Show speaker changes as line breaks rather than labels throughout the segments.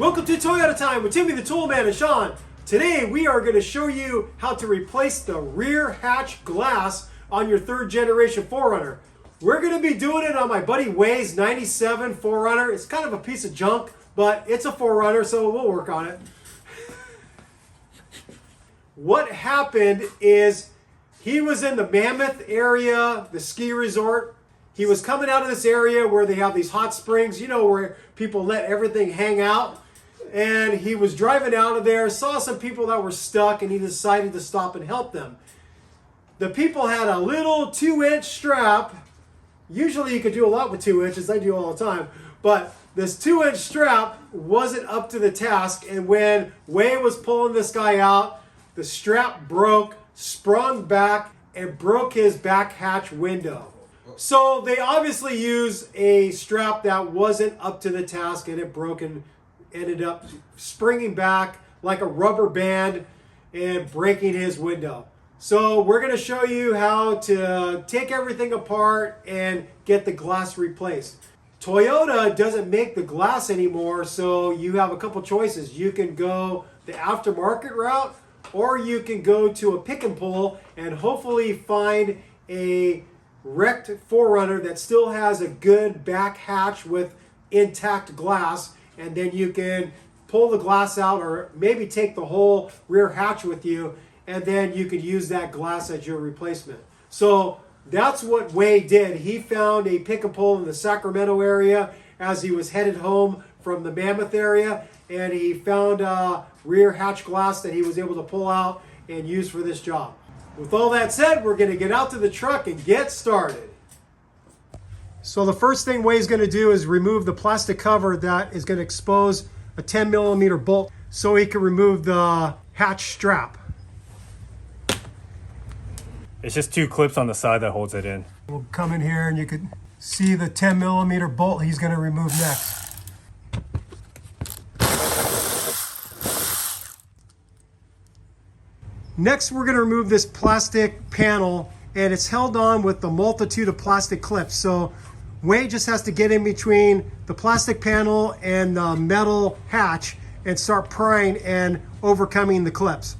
Welcome to Toyota Time with Timmy the Toolman and Sean. Today we are going to show you how to replace the rear hatch glass on your third generation 4Runner. We're going to be doing it on my buddy Way's 97 4Runner. It's kind of a piece of junk, but it's a 4Runner, so we'll work on it. What happened is he was in the Mammoth area, the ski resort. He was coming out of this area where they have these hot springs, you know, where people let everything hang out. And he was driving out of there, saw some people that were stuck, and he decided to stop and help them. The people had a little 2-inch strap. Usually you could do a lot with 2 inches. I do all the time. But this 2-inch strap wasn't up to the task. And when Way was pulling this guy out, the strap broke, sprung back, and broke his back hatch window. So they obviously used a strap that wasn't up to the task, and it broke and ended up springing back like a rubber band and breaking his window. So we're going to show you how to take everything apart and get the glass replaced. Toyota doesn't make the glass anymore, so you have a couple choices. You can go the aftermarket route, or you can go to a pick and pull and hopefully find a wrecked 4Runner that still has a good back hatch with intact glass, and then you can pull the glass out or maybe take the whole rear hatch with you, and then you could use that glass as your replacement. So that's what Way did. He found a pick and pull in the Sacramento area as he was headed home from the Mammoth area, and he found a rear hatch glass that he was able to pull out and use for this job. With all that said, we're going to get out to the truck and get started. So the first thing Way's going to do is remove the plastic cover that is going to expose a 10 millimeter bolt so he can remove the hatch strap.
It's just 2 clips on the side that holds it in.
We'll come in here and you can see the 10 millimeter bolt he's going to remove next. Next, we're going to remove this plastic panel, and it's held on with the multitude of plastic clips. So Way just has to get in between the plastic panel and the metal hatch and start prying and overcoming the clips.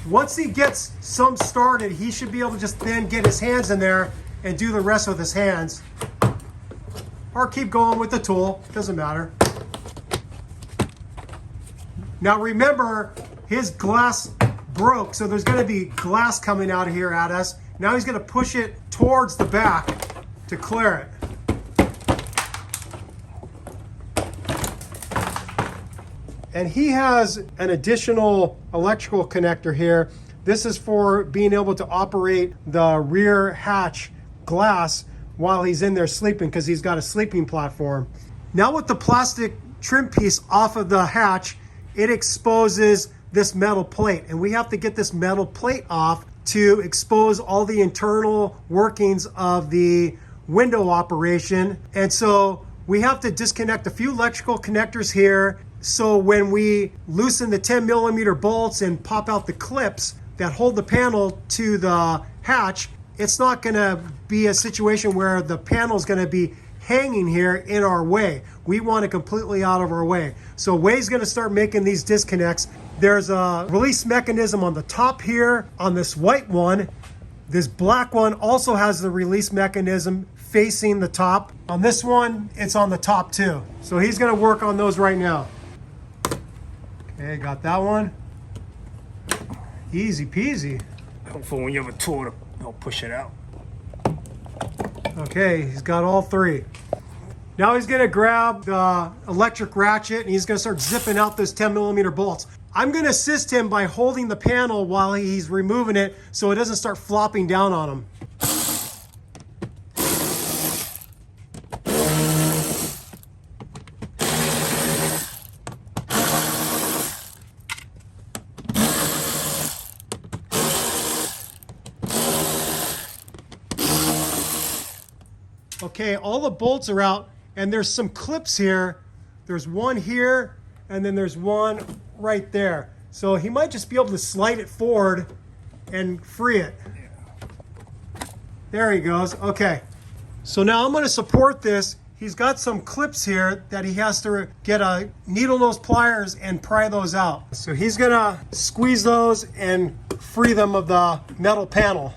Once he gets some started, he should be able to just then get his hands in there and do the rest with his hands. Or keep going with the tool, doesn't matter. Now remember, his glass broke, so there's going to be glass coming out of here at us. Now he's going to push it towards the back to clear it. And he has an additional electrical connector here. This is for being able to operate the rear hatch glass while he's in there sleeping, because he's got a sleeping platform. Now with the plastic trim piece off of the hatch, it exposes this metal plate, and we have to get this metal plate off to expose all the internal workings of the window operation. And so we have to disconnect a few electrical connectors here, so when we loosen the 10 millimeter bolts and pop out the clips that hold the panel to the hatch, it's not going to be a situation where the panel is going to be hanging here in our way. We want it completely out of our way. So Way's going to start making these disconnects. There's a release mechanism on the top here on this white one. This black one also has the release mechanism facing the top. On this one, it's on the top too. So he's going to work on those right now. Okay, got that one. Easy peasy.
Hopefully when you have a tool to help push it out.
Okay, he's got all 3. Now he's going to grab the electric ratchet and he's going to start zipping out those 10 millimeter bolts. I'm going to assist him by holding the panel while he's removing it so it doesn't start flopping down on him. Okay, all the bolts are out, and there's some clips here. There's one here, and then there's one right there. So he might just be able to slide it forward and free it. There he goes. Okay. So now I'm going to support this. he's got some clips here that he has to get a needle nose pliers and pry those out. So he's gonna squeeze those and free them of the metal panel.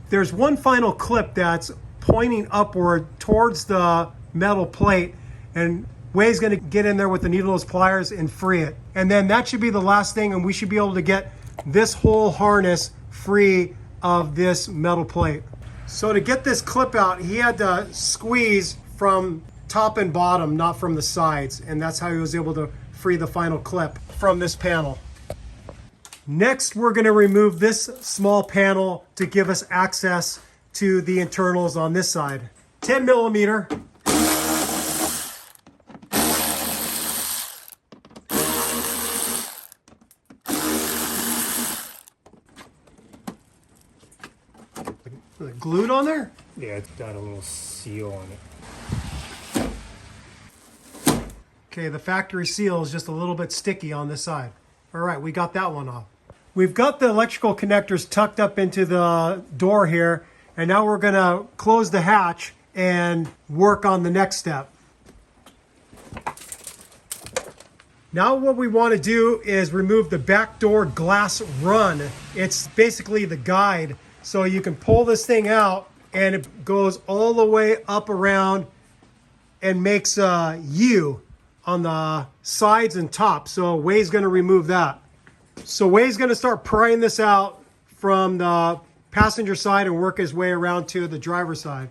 There's one final clip that's pointing upward towards the metal plate, and Way's gonna get in there with the needle nose pliers and free it. And then that should be the last thing, and we should be able to get this whole harness free of this metal plate. So to get this clip out, he had to squeeze from top and bottom, not from the sides. And that's how he was able to free the final clip from this panel. Next, we're gonna remove this small panel to give us access to the internals on this side. 10 millimeter. Is it glued on there?
Yeah, it's got a little seal on it.
Okay, the factory seal is just a little bit sticky on this side. All right, we got that one off. We've got the electrical connectors tucked up into the door here, and now we're gonna close the hatch and work on the next step. Now what we want to do is remove the back door glass run. It's basically the guide. So you can pull this thing out and it goes all the way up around and makes a U on the sides and top. So Way's gonna remove that. So Way's gonna start prying this out from the passenger side and work his way around to the driver's side.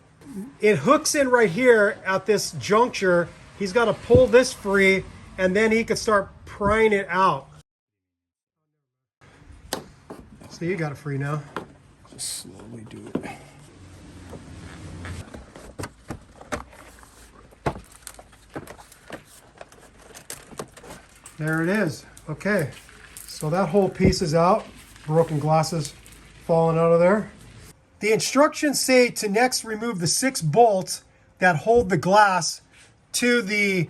It hooks in right here at this juncture. He's gotta pull this free and then he can start prying it out. So you got it free now.
Just slowly do it.
There it is. Okay, so that whole piece is out. Broken glasses falling out of there. The instructions say to next remove the 6 bolts that hold the glass to the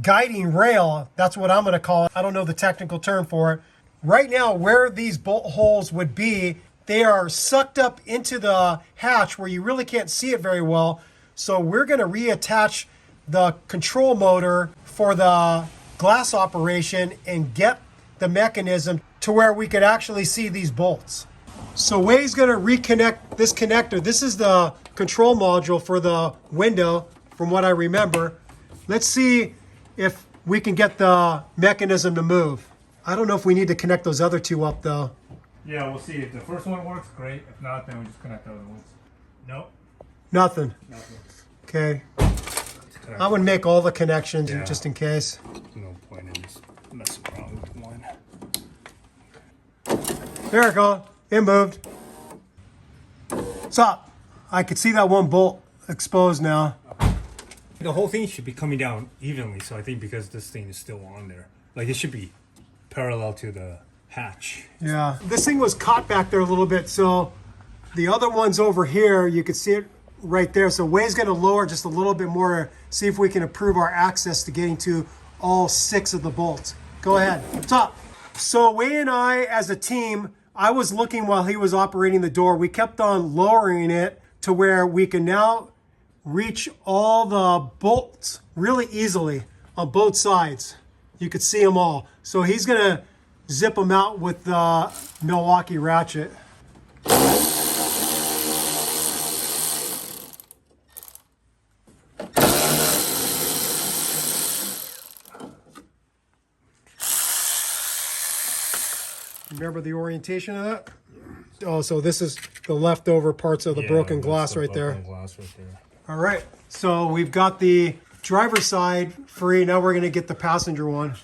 guiding rail. That's what I'm going to call it. I don't know the technical term for it. Right now, where these bolt holes would be, they are sucked up into the hatch where you really can't see it very well. So we're going to reattach the control motor for the glass operation and get the mechanism to where we could actually see these bolts. So Way's going to reconnect this connector. This is the control module for the window, from what I remember. Let's see if we can get the mechanism to move. I don't know if we need to connect those other two up though.
Yeah, we'll see. If the first one works, great. If not, then we just connect the other ones. Nope.
Nothing.
Nothing.
Okay. I would make all the connections just in case.
No point in just messing around with one.
There it goes. It moved. Stop. I could see that one bolt exposed now.
The whole thing should be coming down evenly, so I think because this thing is still on there. Like, it should be parallel to the hatch.
Yeah. This thing was caught back there a little bit, so the other one's over here. You can see it right there. So Way's going to lower just a little bit more, see if we can improve our access to getting to all 6 of the bolts. Go ahead. Stop. So Way and I, as a team, I was looking while he was operating the door. We kept on lowering it to where we can now reach all the bolts really easily on both sides. You could see them all. So he's gonna zip them out with the Milwaukee ratchet. Remember the orientation of that? Oh, so this is the leftover parts of the broken glass right there. All right, so we've got the driver's side free. Now we're gonna get the passenger one.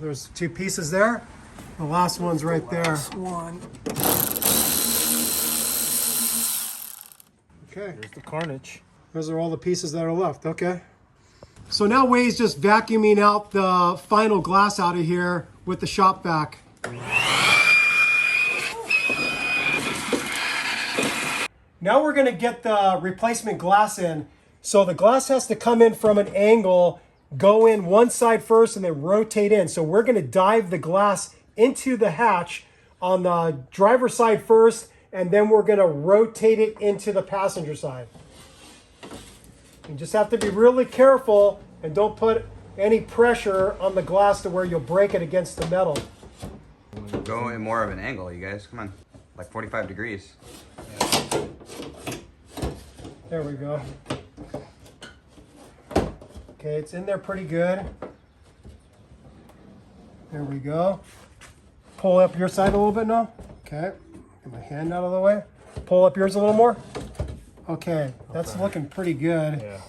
There's 2 pieces there. The last one's right there.
Last one.
Okay.
There's the carnage.
Those are all the pieces that are left. Okay. So now Way's just vacuuming out the final glass out of here with the shop vac. Now we're going to get the replacement glass in. So the glass has to come in from an angle, go in one side first, and then rotate in. So we're going to dive the glass into the hatch on the driver's side first, and then we're going to rotate it into the passenger side. You just have to be really careful and don't put any pressure on the glass to where you'll break it against the metal.
Go in more of an angle, you guys. Come on. Like 45 degrees.
There we go. Okay, it's in there pretty good. There we go. Pull up your side a little bit now. Okay, get my hand out of the way. Pull up yours a little more. Okay, that's looking pretty good.
Yeah.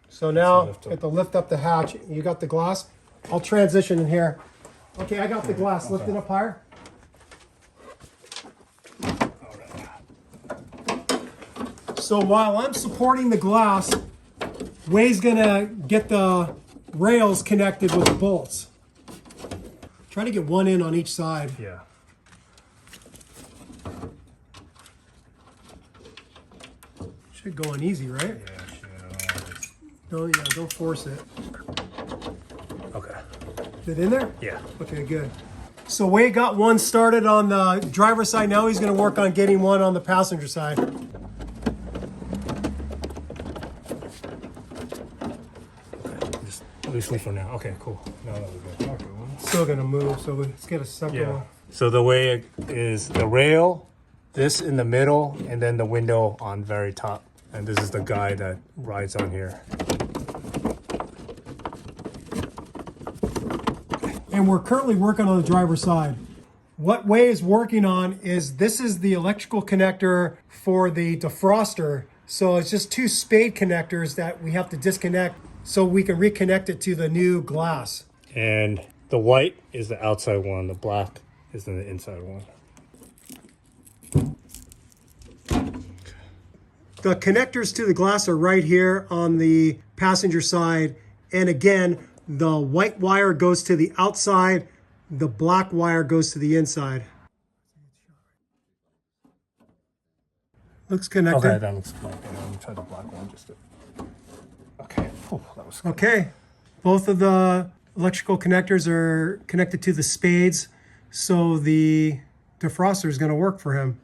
So now, have to lift up the hatch. You got the glass? I'll transition in here. Okay, I got the glass. Lift it up higher. So while I'm supporting the glass, Way's gonna get the rails connected with the bolts. Try to get one in on each side.
Yeah.
Should go on easy, right?
Yeah,
Don't force it.
okay.
Is it in there?
Yeah.
Okay, good. So Way got one started on the driver's side. Now he's going to work on getting one on the passenger side.
Just loosely for now. Okay, cool. Now that we're good. Okay,
Still going to move, so let's get a second
yeah.
one.
So the way it is the rail, this in the middle, and then the window on very top. And this is the guy that rides on here.
And we're currently working on the driver's side. What Way is working on is this is the electrical connector for the defroster. So it's just two spade connectors that we have to disconnect so we can reconnect it to the new glass.
And the white is the outside one. The black is the inside one.
The connectors to the glass are right here on the passenger side. And again, the white wire goes to the outside, the black wire goes to the inside. Looks connected.
Okay, that looks black. Let me try the black one just to... Okay. Oh, that was good.
Okay. Both of the electrical connectors are connected to the spades, so the defroster is going to work for him.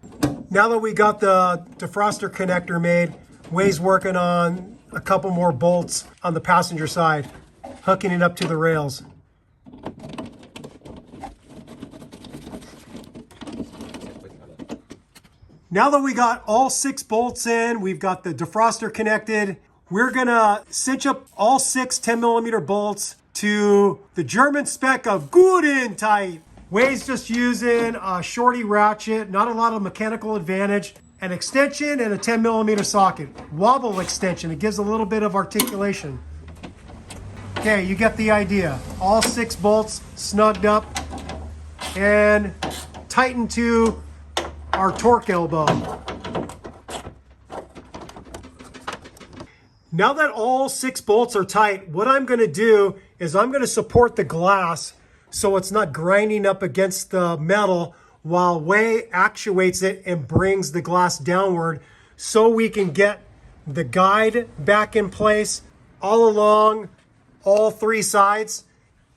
Now that we got the defroster connector made, Way's working on a couple more bolts on the passenger side, hooking it up to the rails. Now that we got all 6 bolts in, we've got the defroster connected, we're gonna cinch up all 6 10mm bolts to the German spec of good and tight. Way's just using a shorty ratchet, not a lot of mechanical advantage, an extension and a 10mm socket. Wobble extension, it gives a little bit of articulation. Okay, you get the idea. All 6 bolts snugged up and tightened to our torque elbow. Now that all 6 bolts are tight, what I'm going to do is I'm going to support the glass so it's not grinding up against the metal while Way actuates it and brings the glass downward so we can get the guide back in place all along all 3 sides.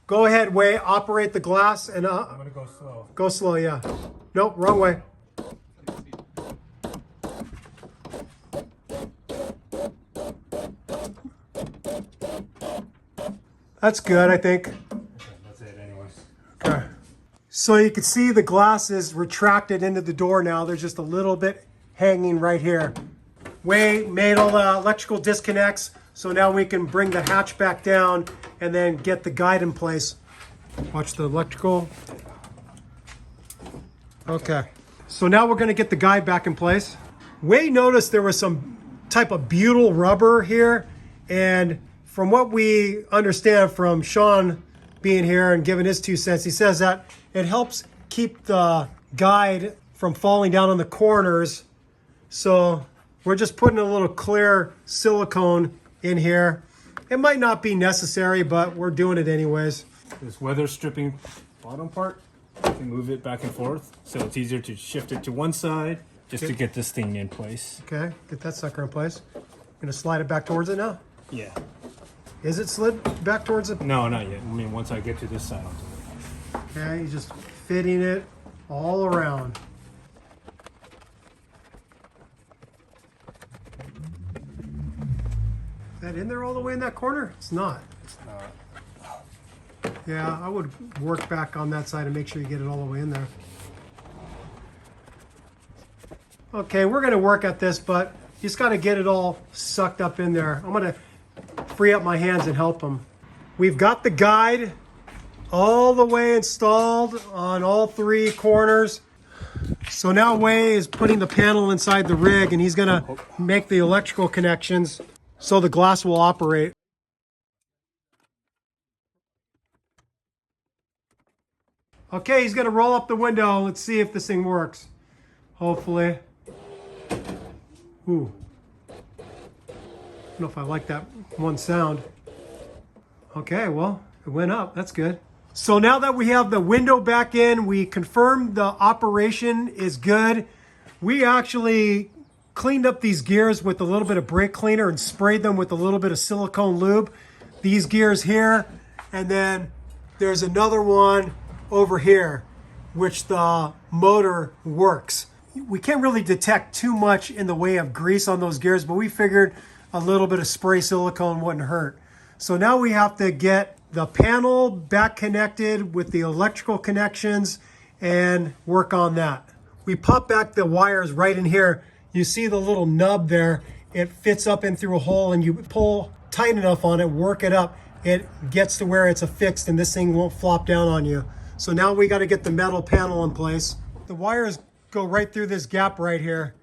Go ahead, Way, operate the glass and
I'm gonna go slow.
go slow, yeah. Nope, wrong way. That's good, I think.
That's it anyways.
Okay. So you can see the glass is retracted into the door now. There's just a little bit hanging right here. Way made all the electrical disconnects, so now we can bring the hatch back down and then get the guide in place. Watch the electrical. Okay. So now we're gonna get the guide back in place. Way noticed there was some type of butyl rubber here, and from what we understand from Sean being here and giving his 2 cents, he says that it helps keep the guide from falling down on the corners. So we're just putting a little clear silicone in here. It might not be necessary, but we're doing it anyways.
This weather stripping bottom part, you can move it back and forth, so it's easier to shift it to one side just to get this thing in place.
Okay, get that sucker in place. Gonna slide it back towards it now?
Yeah.
Is it slid back towards it?
No, not yet. I mean, once I get to this side, I'll do it.
Okay, he's just fitting it all around. Is that in there all the way in that corner? It's not.
It's not.
Yeah, I would work back on that side and make sure you get it all the way in there. Okay, we're gonna work at this, but you just gotta get it all sucked up in there. I'm gonna free up my hands and help him. We've got the guide all the way installed on all 3 corners. So now Wei is putting the panel inside the rig and he's gonna make the electrical connections so the glass will operate. Okay, he's gonna roll up the window. Let's see if this thing works. Hopefully. Ooh. I don't know if I like that one sound. Okay, well, it went up. That's good. So now that we have the window back in, we confirmed the operation is good. We actually cleaned up these gears with a little bit of brake cleaner and sprayed them with a little bit of silicone lube. These gears here, and then there's another one over here, which the motor works. We can't really detect too much in the way of grease on those gears, but we figured a little bit of spray silicone wouldn't hurt. So now we have to get the panel back connected with the electrical connections and work on that. We pop back the wires right in here. You see the little nub there. It fits up in through a hole and you pull tight enough on it, work it up. It gets to where it's affixed and this thing won't flop down on you. So now we got to get the metal panel in place. The wires go right through this gap right here.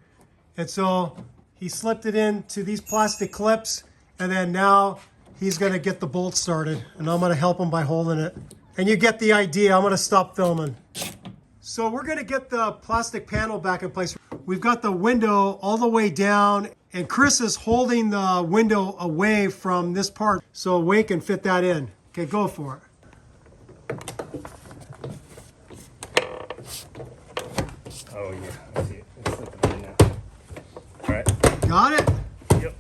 And so he slipped it into these plastic clips and then now he's gonna get the bolt started and I'm gonna help him by holding it. And you get the idea, I'm gonna stop filming. So we're gonna get the plastic panel back in place. We've got the window all the way down and Chris is holding the window away from this part so Wei can fit that in. Okay, go for it.
Oh yeah, I see it. It's slipping in now. All right.
Got it?
Yep.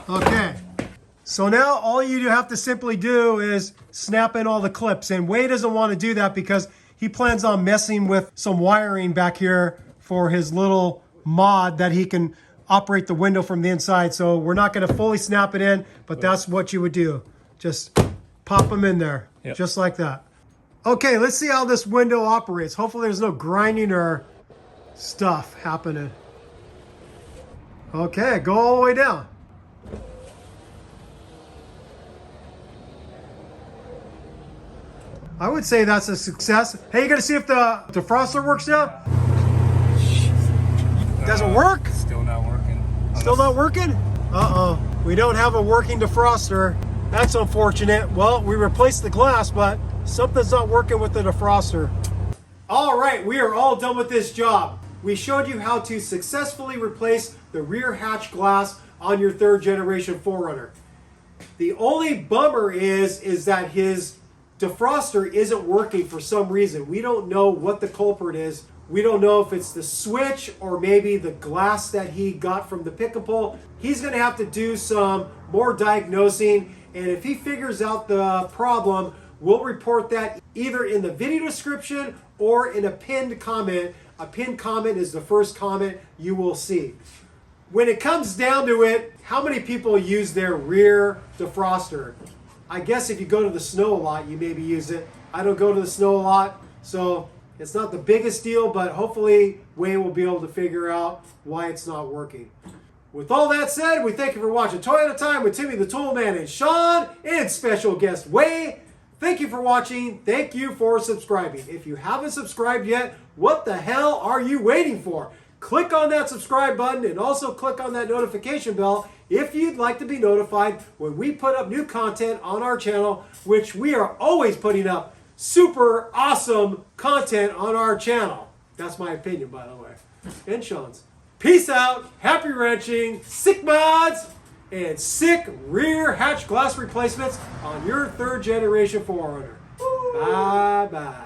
Okay. So now all you have to simply do is snap in all the clips. And Wei doesn't want to do that because he plans on messing with some wiring back here for his little mod that he can operate the window from the inside. So we're not going to fully snap it in, but that's what you would do. Just pop them in there, just like that. Okay, let's see how this window operates. Hopefully there's no grinding or stuff happening. Okay, go all the way down. I would say that's a success. Hey, you gonna see if the defroster works now? Doesn't work?
Still not working.
Still not working? Uh-oh. We don't have a working defroster. That's unfortunate. Well, we replaced the glass, but something's not working with the defroster. All right, we are all done with this job. We showed you how to successfully replace the rear hatch glass on your 3rd generation 4Runner. The only bummer is that his defroster isn't working for some reason. We don't know what the culprit is. We don't know if it's the switch or maybe the glass that he got from the pick-and-pull. He's gonna have to do some more diagnosing, and if he figures out the problem, we'll report that either in the video description or in a pinned comment. A pinned comment is the first comment you will see. When it comes down to it, how many people use their rear defroster? I guess if you go to the snow a lot, you maybe use it. I don't go to the snow a lot, so it's not the biggest deal, but hopefully Wei will be able to figure out why it's not working. With all that said, we thank you for watching Toy at a Time with Timmy the Toolman and Sean and special guest Wei. Thank you for watching. Thank you for subscribing. If you haven't subscribed yet, what the hell are you waiting for? Click on that subscribe button and also click on that notification bell if you'd like to be notified when we put up new content on our channel, which we are always putting up super awesome content on our channel. That's my opinion, by the way, and Sean's. Peace out, happy wrenching, sick mods, and sick rear hatch glass replacements on your 3rd generation 4Runner. Bye-bye.